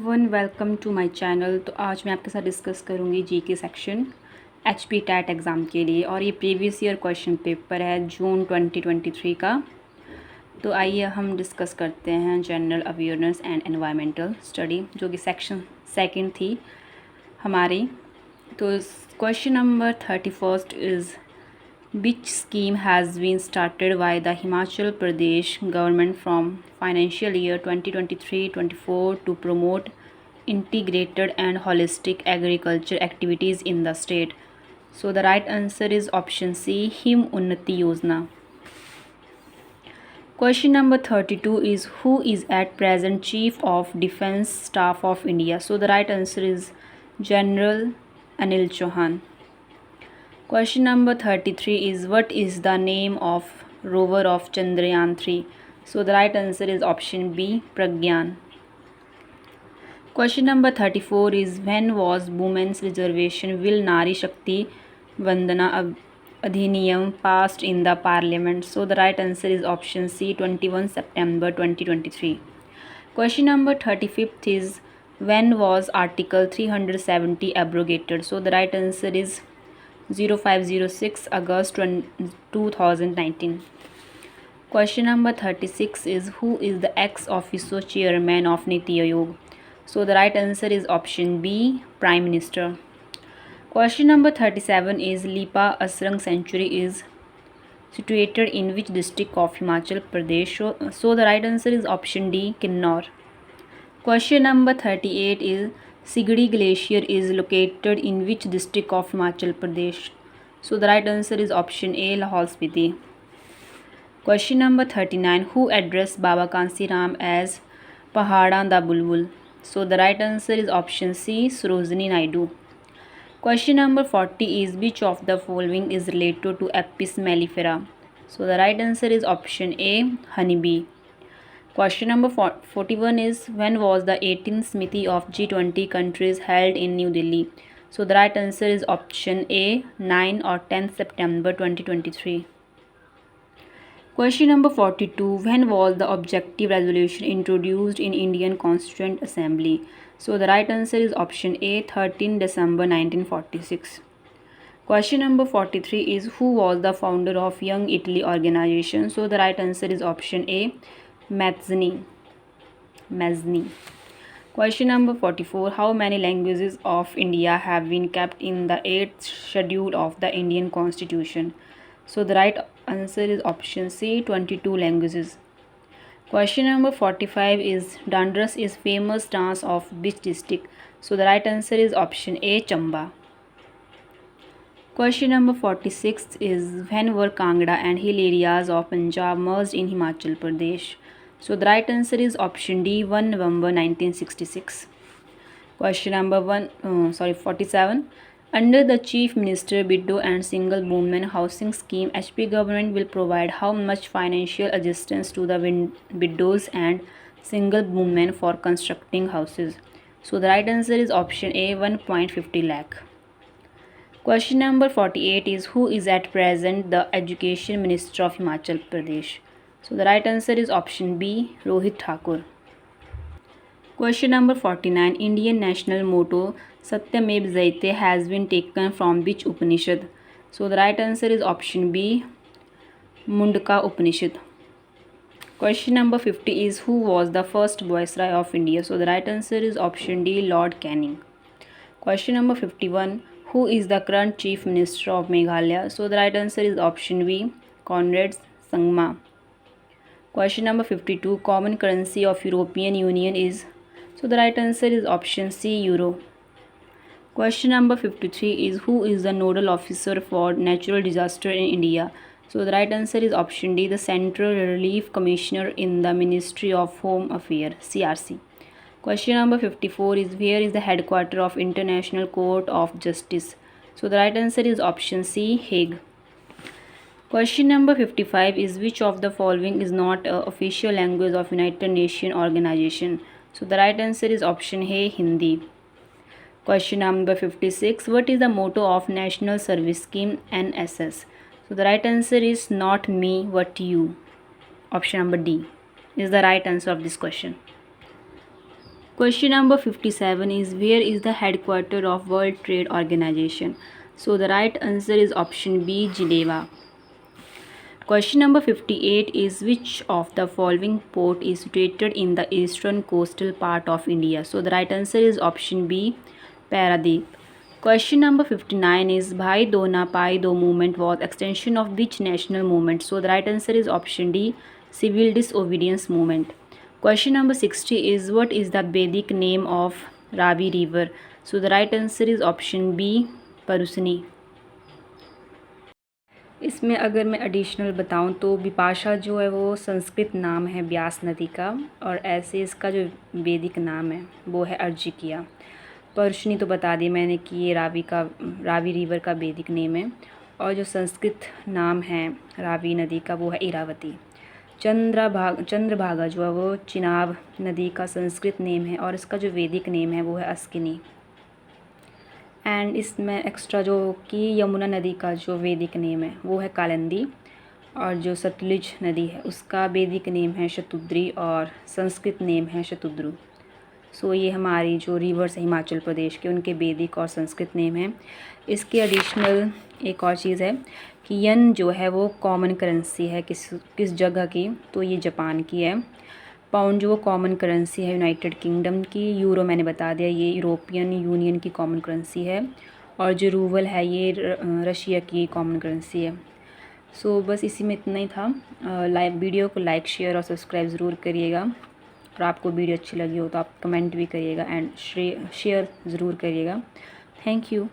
Everyone, welcome to my channel. तो आज मैं आपके साथ डिस्कस करूंगी GK section HP TET exam के लिए, और ये प्रीवियस ईयर क्वेश्चन पेपर है जून 2023 का। तो आइए हम डिस्कस करते हैं general awareness and environmental study, जो कि सेक्शन सेकंड थी हमारी। तो question number 31 is which scheme has been started by the Himachal Pradesh government from financial year 2023-24 to promote integrated and holistic agriculture activities in the state? So the right answer is option C, Him Unnati Yojana. Question number 32 is who is at present Chief of Defence Staff of India? So the right answer is General Anil Chauhan. Question number 33 is what is the name of rover of Chandrayaan 3? So the right answer is option B, Pragyan. Question number 34 is when was Women's Reservation Bill Nari Shakti Vandana Adhiniyam passed in the Parliament? So the right answer is option C, 21 September 2023. Question number 35 is when was Article 370 abrogated? So the right answer is 0506 August 2019. Question number 36 is who is the ex officio chairman of Niti Aayog? So the right answer is option B, Prime Minister. Question number 37 is Lipa Asrang Sanctuary is situated in which district of Himachal Pradesh? So the right answer is option D, Kinnaur. Question number 38 is Sigri Glacier is located in which district of Himachal Pradesh? So the right answer is option A, Lahaul Spiti. Question number 39 who addressed Baba Kansi Ram as Pahadan da Bulbul? So the right answer is option C, Sarojini Naidu. Question number 40 is which of the following is related to Apis mellifera? So the right answer is option A, honeybee. Question number 41 is when was the 18th Smiti of G20 countries held in New Delhi? So the right answer is option A, 9 or 10th September 2023. Question number 42 when was the objective resolution introduced in Indian Constituent Assembly? So the right answer is option A, 13 December 1946. Question number 43 is who was the founder of Young Italy organization? So the right answer is option A, Mazzini. Question number 44 how many languages of India have been kept in the 8th schedule of the Indian Constitution? So the right answer is option C, 22 languages. Question number 45 is Dandras is famous dance of which district? So the right answer is option A, Chamba. Question number 46 is when were Kangra and hill areas of Punjab merged in Himachal Pradesh? So the right answer is option D, 1 November 1966. Question number 47. Under the Chief Minister Widow and Single Women Housing Scheme, HP government will provide how much financial assistance to the widows and single women for constructing houses? So the right answer is option A, 1.50 lakh. Question number 48 is who is at present the Education Minister of Himachal Pradesh? So the right answer is option B, Rohit Thakur. Question number 49 Indian national motto Satyamev Jayate has been taken from which Upanishad? So the right answer is option B, Mundaka Upanishad. Question number 50 is who was the first Viceroy of India? So the right answer is option D, Lord Canning. Question number 51 who is the current Chief Minister of Meghalaya? So the right answer is option B, Conrad Sangma. Question number 52 common currency of European Union is? So the right answer is option C, Euro. Question number 53 is who is the nodal officer for natural disaster in India? So the right answer is option D, the Central Relief Commissioner in the Ministry of Home Affairs, CRC. Question number 54 is where is the headquarters of International Court of Justice? So the right answer is option C, Hague. Question number 55 is which of the following is not an official language of United Nations organization? So the right answer is option A, Hindi. Question number 56 what is the motto of National Service Scheme NSS? So the right answer is not me but you. Option number D is the right answer of this question. Question number 57 is where is the headquarter of World Trade Organization? So the right answer is option B, Geneva. Question number 58 is which of the following port is situated in the eastern coastal part of India? So the right answer is option B, Paradeep. Question number 59 is Bhai Dona Pai Do movement was extension of which national movement? So the right answer is option D, civil disobedience movement. Question number 60 is what is the Vedic name of Ravi river? So the right answer is option B, Parusani. इसमें अगर मैं additional बताऊं तो बिपाशा जो है वो संस्कृत नाम है ब्यास नदी का, और ऐसे इसका जो वैदिक नाम है वो है अर्जिकिया। परशनी तो बता दी मैंने कि ये रावी रिवर का वैदिक नेम है, और जो संस्कृत नाम है रावी नदी का वो है इरावती। चंद्रभागा जो है वो चिनाब नदी का संस्कृत नेम है, और इसका जो वैदिक नेम है वो है अस्किनी। एंड इसमें एक्स्ट्रा जो कि यमुना नदी का जो वैदिक नेम है वो है कालिंदी, और जो सतलुज नदी है उसका वैदिक नेम है शतुद्री और संस्कृत नेम है शतुद्रु। सो ये हमारी जो रिवर्स है हिमाचल प्रदेश के, उनके वैदिक और संस्कृत नेम हैं। इसके एडिशनल एक और चीज़ है कि यन जो है वो कॉमन करेंसी है किस जगह की, तो ये जापान की है। पाउंड जो वो कॉमन करेंसी है यूनाइटेड किंगडम की। यूरो मैंने बता दिया ये यूरोपियन यूनियन की कॉमन करेंसी है, और जो रूबल है ये रशिया की कॉमन करेंसी है। सो बस इसी में इतना ही था। वीडियो को लाइक शेयर और सब्सक्राइब ज़रूर करिएगा, और आपको वीडियो अच्छी लगी हो तो आप कमेंट भी करिएगा एंड शेयर ज़रूर करिएगा। Thank you.